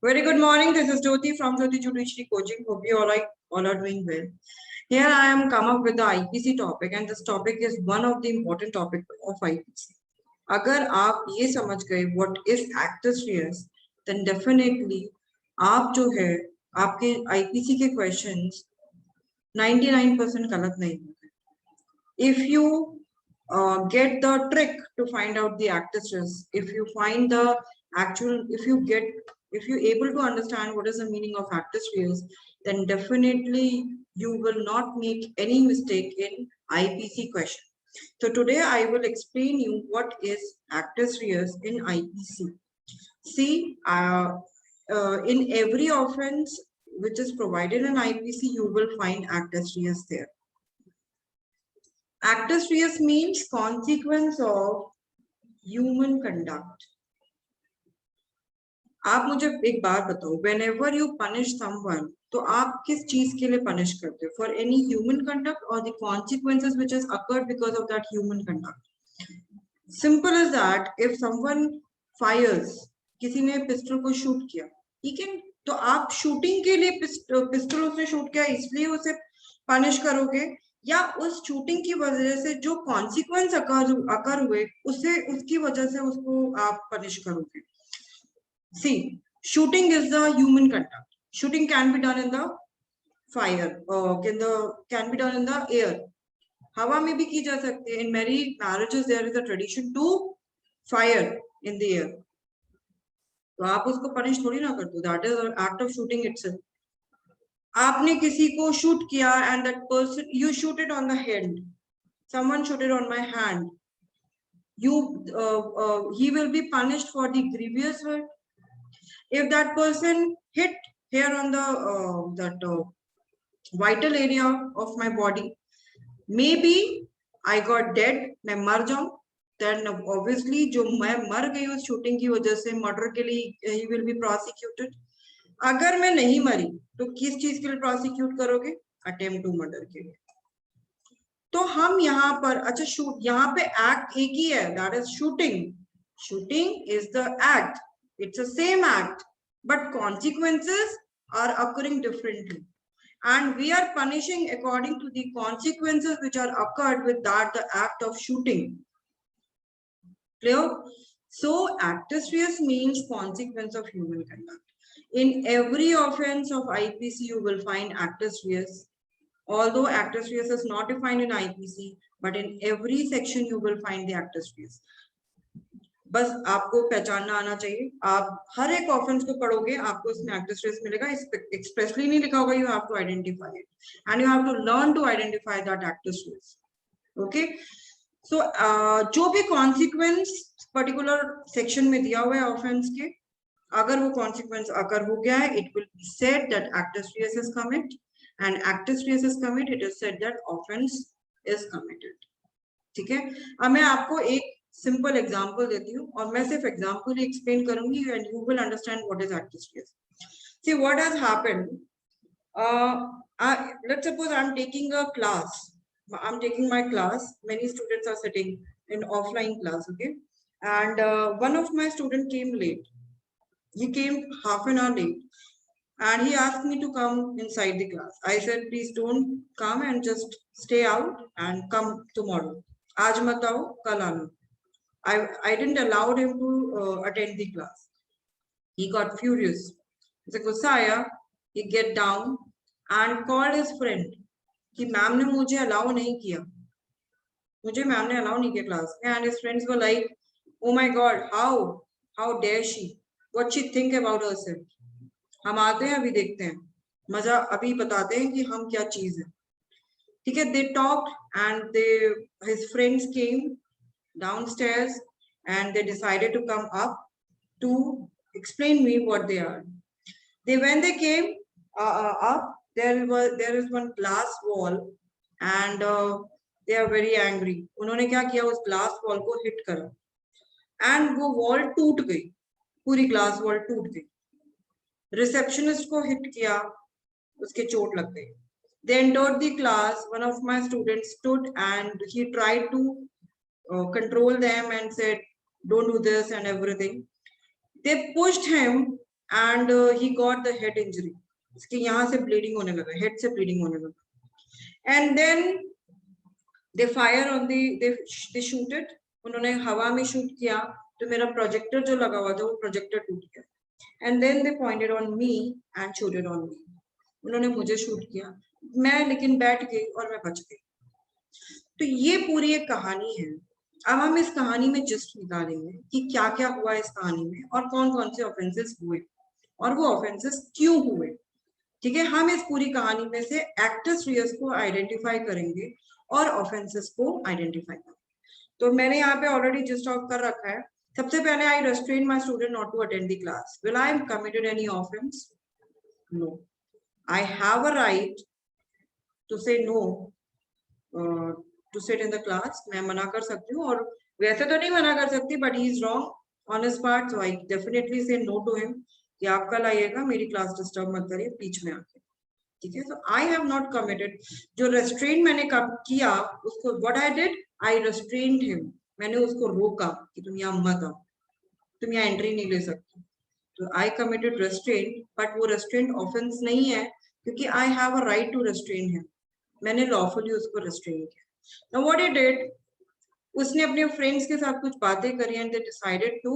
Very good morning. This is Jyoti from Jyoti Judiciary Coaching. Hope you all are doing well. Here I am come up with the IPC topic, and this topic is one of the important topic of IPC. अगर आप ये समझ गए what is actus reus, then definitely आप जो है आपके IPC के questions 99% गलत नहीं होंगे. If you get the trick to find out the actus reus, if you find the actual, if you're able to understand what is the meaning of actus reus, then definitely you will not make any mistake in IPC question. So today I will explain you what is actus reus in IPC. See, in every offense which is provided in IPC, you will find actus reus there. Actus reus means consequence of human conduct. आप मुझे एक बात बताओ, whenever you punish someone, तो आप किस चीज के लिए पनिश करते हो? For any human conduct or the consequences which has occurred because of that human conduct. Simple as that. If someone fires, किसी ने पिस्टल को शूट किया, ठीक है, तो आप शूटिंग के लिए पिस्टल उसने शूट किया इसलिए उसे पनिश करोगे, या उस शूटिंग की वजह से जो कॉन्सिक्वेंस अकर हुए उसकी वजह से उसको आप पनिश करोगे? See, shooting is the human conduct. Shooting can be done in the fire, can be done in the air. हवा में भी की जा सकती है. In many marriages there is a tradition to fire in the air. तो आप उसको punish थोड़ी ना कर दो. That is an act of shooting itself. आपने किसी को shoot किया and that person, you shoot it on the hand. Someone shoot it on my hand. He will be punished for the grievous hurt. If that person hit here on the vital area of my body, maybe I got dead, मैं मर जाऊं, then obviously जो मैं मर गई उस shooting की वजह से murder के लिए he will be prosecuted. अगर मैं नहीं मरी तो किस चीज के लिए prosecute करोगे? Attempt to murder के लिए. तो हम यहाँ पर अच्छा shoot, यहाँ पे act एक ही है, that is shooting. Shooting is the act. It's the same act, but consequences are occurring differently. And we are punishing according to the consequences which are occurred with that the act of shooting. Clear? So actus reus means consequence of human conduct. In every offense of IPC, you will find actus reus. Although actus reus is not defined in IPC, but in every section you will find the actus reus. बस आपको पहचानना आना चाहिए. आप हर एक offence को पढ़ोगे, आपको इसमें actus reus मिलेगा. एक्सप्रेसली नहीं लिखा होगा. You have to identify it, and you have to learn to identify that actus reus. Okay. So जो भी consequence particular section में दिया हुआ है ऑफेंस के, अगर वो consequence अगर हो गया है, it will be said that actus reus is committed, and actus reus is committed, it is said that offense is committed. ठीक है. अब मैं आपको एक सिंपल एग्जांपल देती हूँ और मैं सिर्फ एग्जांपल ही एक्सप्लेन करूंगी and you will understand what is actus reus. See what has happened. Let's suppose I'm taking a class. I'm taking my class. Many students are sitting in offline class, okay? And one of my student came late. He came half an hour late, and he asked me to come inside the class. I said, please don't come and just stay out and come tomorrow. आज मत आओ, कल आना. I didn't allow him to attend the class. He got furious. He said, गुस्सा आया. He get down and called his friend कि ma'am ने मुझे allow नहीं किया. मुझे मैम ने allow नहीं किया class में. And his friends were like, oh my God, how dare she? What she think about herself? हम आते हैं, अभी देखते हैं, मजा अभी बताते हैं कि हम क्या चीज है. ठीक है. They talked and his friends came downstairs and they decided to come up to explain me what they are. When they came up, there is one glass wall and they are very angry. उन्होंने क्या किया, उस glass wall को hit करा and वो wall टूट गई, पूरी glass wall टूट गई. Receptionist को hit किया, उसके चोट लग गई. They entered the class. One of my students stood and he tried to control them and said, don't do this and everything. They pushed him and he got the head injury. इसके यहाँ से bleeding होने लगा, head से bleeding होने लगा. And then they fire on they shoot it. उन्होंने हवा में shoot किया, तो मेरा projector जो लगा हुआ था वो projector टूट गया. And then they pointed on me and shooted on me. उन्होंने मुझे shoot किया, मैं लेकिन बैठ गई और मैं बच गई. तो ये पूरी एक कहानी है. अब हम इस कहानी में जस्ट निकालेंगे कि क्या क्या हुआ इस कहानी में और कौन कौन से ऑफेंसेस हुए और वो ऑफेंसेस क्यों हुए. ठीक है, हम इस पूरी कहानी में से एक्टर्स रियस को आइडेंटिफाई करेंगे और ऑफेंसेस को आइडेंटिफाई करेंगे. तो मैंने यहाँ पे ऑलरेडी जस्ट आउट कर रखा है. सबसे पहले I restrain my student not to attend the class. Will I have committed any offence? No. I have a right to say no to sit in the class. मैं मना कर सकती हूँ, और वैसे तो नहीं मना कर सकती, but he is wrong on his part, so I definitely से नो टू हिम कि आप कल आइएगा, मेरी क्लास डिस्टर्ब मत करिए बीच में आके. ठीक है, so I have not committed. जो रेस्ट्रेन मैंने कब किया उसको, what I did, I restrained him. मैंने उसको रोका कि तुम यहाँ मत आओ, तुम यहाँ एंट्री नहीं ले सकती. तो आई कमिटेड रेस्ट्रेन, बट वो रेस्ट्रेन ऑफेंस नहीं है क्योंकि I have a right to restrain him. मैंने लॉफुली उसको रेस्ट्रेन किया. Now what he did, उसने अपने फ्रेंड्स के साथ कुछ बातें करी and they decided to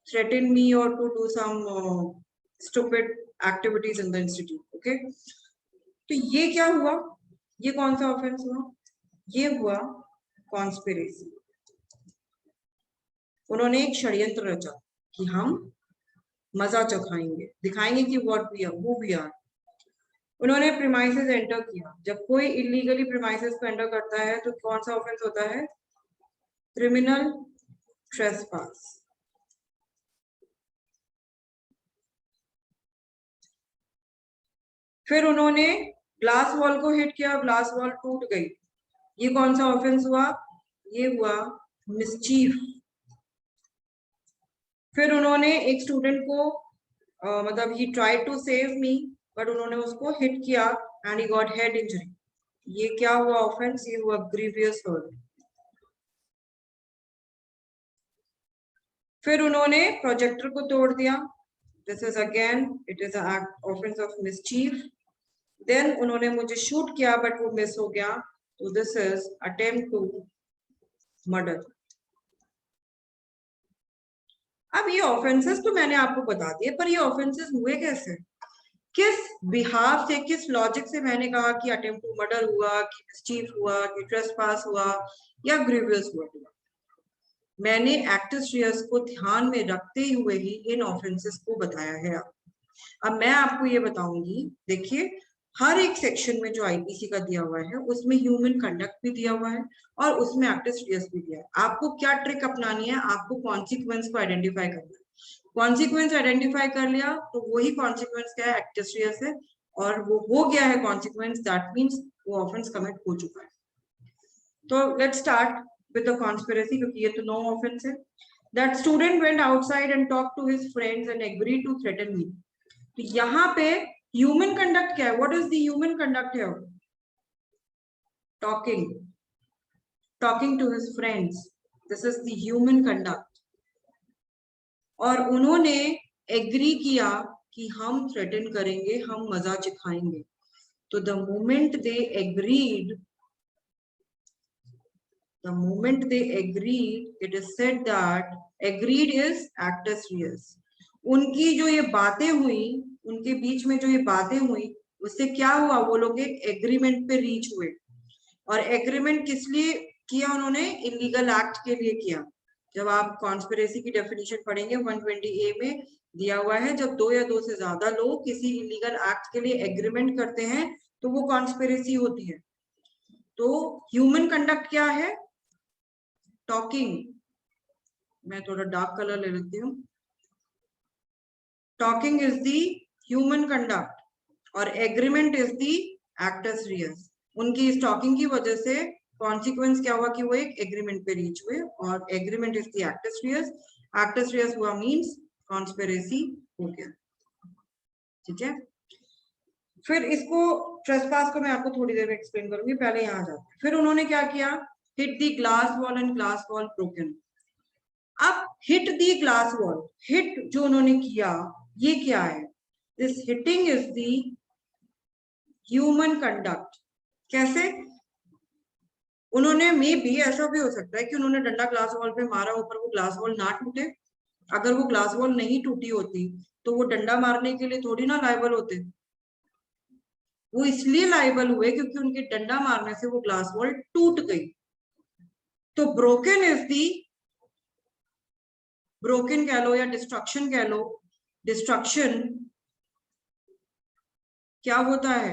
threaten me or to do some stupid activities in the institute. Okay, तो ये क्या हुआ, ये कौन सा ऑफेंस हुआ? ये हुआ कॉन्स्पिरेसी. उन्होंने एक षड्यंत्र रचा कि हम मजा चखाएंगे, दिखाएंगे कि what we are, who we are. उन्होंने प्रीमाइसेस एंटर किया. जब कोई इलीगली प्रीमाइसेस को एंटर करता है तो कौन सा ऑफेंस होता है? Criminal trespass. फिर उन्होंने ग्लास वॉल को हिट किया, ग्लास वॉल टूट गई. ये कौन सा ऑफेंस हुआ? ये हुआ मिसचीफ. फिर उन्होंने एक स्टूडेंट को मतलब ही tried to save me, but उन्होंने उसको हिट किया and he got head injury. ये क्या हुआ ऑफेंस? ये हुआ ग्रीवियस हर्ट. फिर उन्होंने प्रोजेक्टर को तोड़ दिया. This is again it is offence of mischief. Then उन्होंने मुझे शूट किया बट वो मिस हो गया, तो this is attempt to murder. अब ये ऑफेंसेस तो मैंने आपको बता दिए, पर ये ऑफेंसेस हुए कैसे, किस बिहाफ से, किस लॉजिक से मैंने कहा कि अटेम्प्ट टू मर्डर हुआ, कि मिसचीफ हुआ, कि ट्रेसपास हुआ या ग्रीवियस हुआ? मैंने एक्टर्स रियस को ध्यान में रखते हुए ही इन ऑफेंसेस को बताया है. अब मैं आपको ये बताऊंगी, देखिए हर एक सेक्शन में जो आईपीसी का दिया हुआ है उसमें ह्यूमन कंडक्ट भी दिया हुआ है और उसमें एक्टर्स रियस भी दिया है. आपको क्या ट्रिक अपनानी है? आपको कॉन्सिक्वेंस को आइडेंटिफाई करना है. कॉन्सिक्वेंस आइडेंटिफाई कर लिया तो वही कॉन्सिक्वेंस क्या है? एक्टर्स रियस है, और वो हो गया है कॉन्सिक्वेंस, दैट मीन्स वो ऑफेंस कमिट हो चुका है. तो let's start with the conspiracy, क्योंकि ये तो no offense है. That student went outside and talked to his friends and agreed to threaten me. तो यहाँ पे human conduct क्या है? What is the human conduct here? Talking to his friends. This is the human conduct. और उन्होंने agree किया कि हम threaten करेंगे, हम मजा चिखाएंगे. तो the moment they agreed, it is said that agreed is actus reus. उनकी जो ये बातें हुई, उनके बीच में जो ये बातें हुई, उससे क्या हुआ? वो लोग एक एग्रीमेंट पे रीच हुए. और एग्रीमेंट किस लिए किया उन्होंने? इलीगल एक्ट के लिए किया. जब आप कॉन्स्पिरेसी की डेफिनेशन पढ़ेंगे 120A में दिया हुआ है, जब दो या दो से ज्यादा लोग किसी इलीगल एक्ट के लिए एग्रीमेंट करते हैं तो वो कॉन्स्पिरेसी होती है. तो ह्यूमन कंडक्ट क्या है? टॉकिंग. मैं थोड़ा डार्क कलर ले लेती हूँ. Talking is the human conduct और agreement is the actus Reis. उनकी इस टॉकिंग की वजह से कॉन्सिक्वेंस क्या हुआ कि वो एक एग्रीमेंट पे रीच हुए, और agreement is the actus reus. Actus reus हुआ मींस कॉन्स्पिरेसी हो गया. ठीक है, फिर इसको ट्रेसपास को मैं आपको थोड़ी देर में एक्सप्लेन करूंगी, पहले यहाँ जाते हैं. फिर उन्होंने क्या किया? Hit the glass wall and glass wall broken. अब hit the glass wall, hit जो उन्होंने किया ये क्या है? This hitting is the human conduct. कैसे? उन्होंने मे बी ऐसा भी हो सकता है कि उन्होंने डंडा ग्लास वॉल पे मारा, ऊपर वो ग्लास वॉल ना टूटे. अगर वो ग्लास वॉल नहीं टूटी होती तो वो डंडा मारने के लिए थोड़ी ना लायबल होते. वो इसलिए लायबल हुए क्योंकि उनके डंडा मारने से वो ग्लास वॉल टूट गई. तो ब्रोकन इज दी, ब्रोकन कह लो या डिस्ट्रक्शन कह लो. डिस्ट्रक्शन क्या होता है?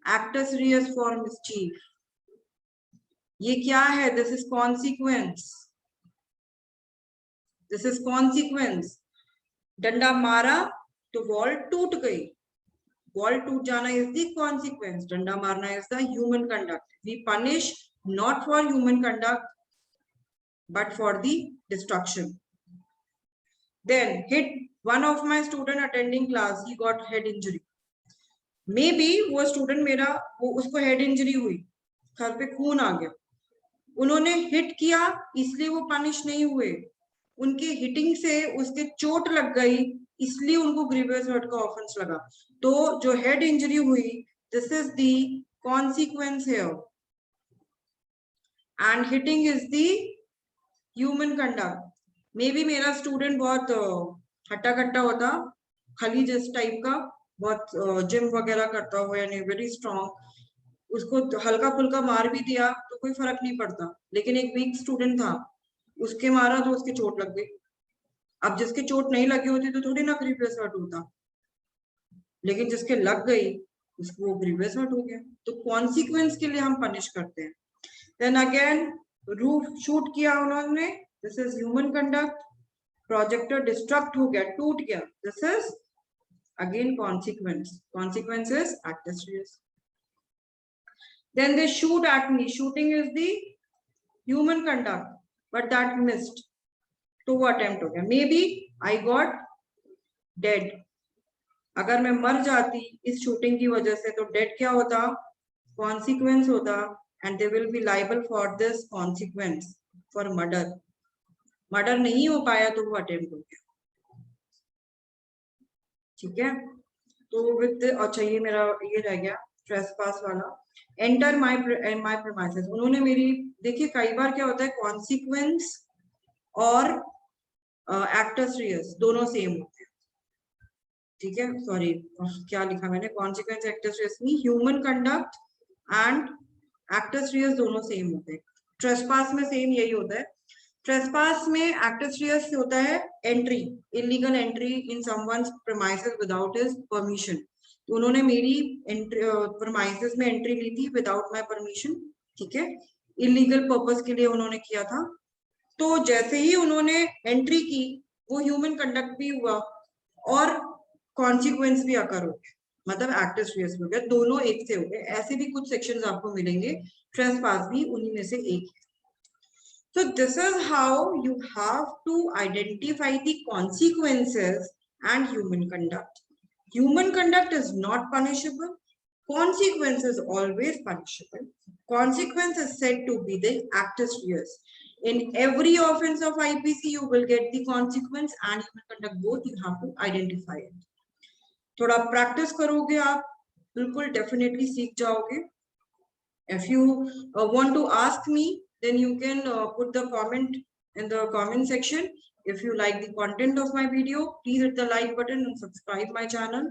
Actus reus for mischief. ये क्या है? This is consequence. This is consequence. डंडा मारा तो वॉल टूट गई. वॉल टूट जाना इज द कॉन्सिक्वेंस. डंडा मारना is the human conduct. We punish not for human conduct but for the destruction. Then hit one of my student attending class, he got head injury. Maybe वो student मेरा, वो उसको head injury हुई, sir पे खून आ गया. उन्होंने hit किया इसलिए वो punish नहीं हुए. उनके hitting से उसके चोट लग गई इसलिए उनको grievous hurt का offense लगा. तो जो head injury हुई, this is the consequence here. And hitting is the human conduct. May be मेरा स्टूडेंट बहुत हट्टा कट्टा होता, खली जिस टाइप का, बहुत जिम वगैरह करता हो, यानी वेरी स्ट्रॉन्ग, उसको हल्का फुल्का मार भी दिया तो कोई फर्क नहीं पड़ता. लेकिन एक वीक स्टूडेंट था, उसके मारा तो उसके चोट लग गई. अब जिसके चोट नहीं लगी होती तो थोड़ी ना ग्रीवियस हर्ट होता, लेकिन जिसके लग गई उसको वो ग्रीवियस हर्ट हो गया. तो कॉन्सिक्वेंस के लिए हम पनिश करते हैं. देन अगेन रूफ शूट किया उन्होंने, this is human conduct. Projector destruct हो गया, टूट गया, this is again consequence. Consequence is actus reus. Then they shoot at me. Shooting is the human conduct but that missed, तो वो attempt हो गया. Maybe I got dead. अगर मैं मर जाती इस शूटिंग की वजह से तो डेड क्या होता? कॉन्सिक्वेंस होता. And they will be liable for this consequence for murder. Murder नहीं हो पाया तो वो अटेम्प्ट हो गया. ठीक है. तो विद, अच्छा ये मेरा ये रह गया ट्रेसपास वाला. Enter my premises. उन्होंने मेरी, देखिए कई बार क्या होता है, कॉन्सिक्वेंस और एक्टस रियस दोनों सेम होते हैं. ठीक है, सॉरी क्या लिखा मैंने, कॉन्सिक्वेंस एक्टस रियस नहीं, human conduct and acts Reis दोनों सेम होते हैं. ट्रेसपास में सेम यही होता है. ट्रेसपास में एक्टस रियस होता है entry, illegal entry in someone's premises without his permission. तो उन्होंने मेरी प्रीमाइसेस में एंट्री ली थी विदाउट माय परमिशन. ठीक है, इलीगल पर्पस के लिए उन्होंने किया था. तो जैसे ही उन्होंने एंट्री की वो ह्यूमन कंडक्ट भी हुआ और कॉन्सिक्वेंस भी अकर हो गया, मतलब एक्टस रियस हो गया. दोनों एक से हो गए. ऐसे भी कुछ सेक्शंस आपको मिलेंगे. ट्रेसपास भी उन्हीं में से एक है. So this is how you have to identify the consequences and human conduct. Human conduct is not punishable. Consequence is always punishable. Consequence is said to be the actus reus. In every offense of IPC, you will get the consequence and human conduct both. You have to identify it. थोड़ा practice करोगे आप, बिल्कुल definitely सीख जाओगे. If you want to ask me, then you can put the comment in the comment section. If you like the content of my video, please hit the like button and subscribe my channel.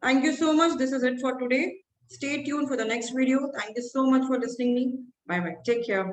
Thank you so much. This is it for today. Stay tuned for the next video. Thank you so much for listening me. Bye bye. Take care.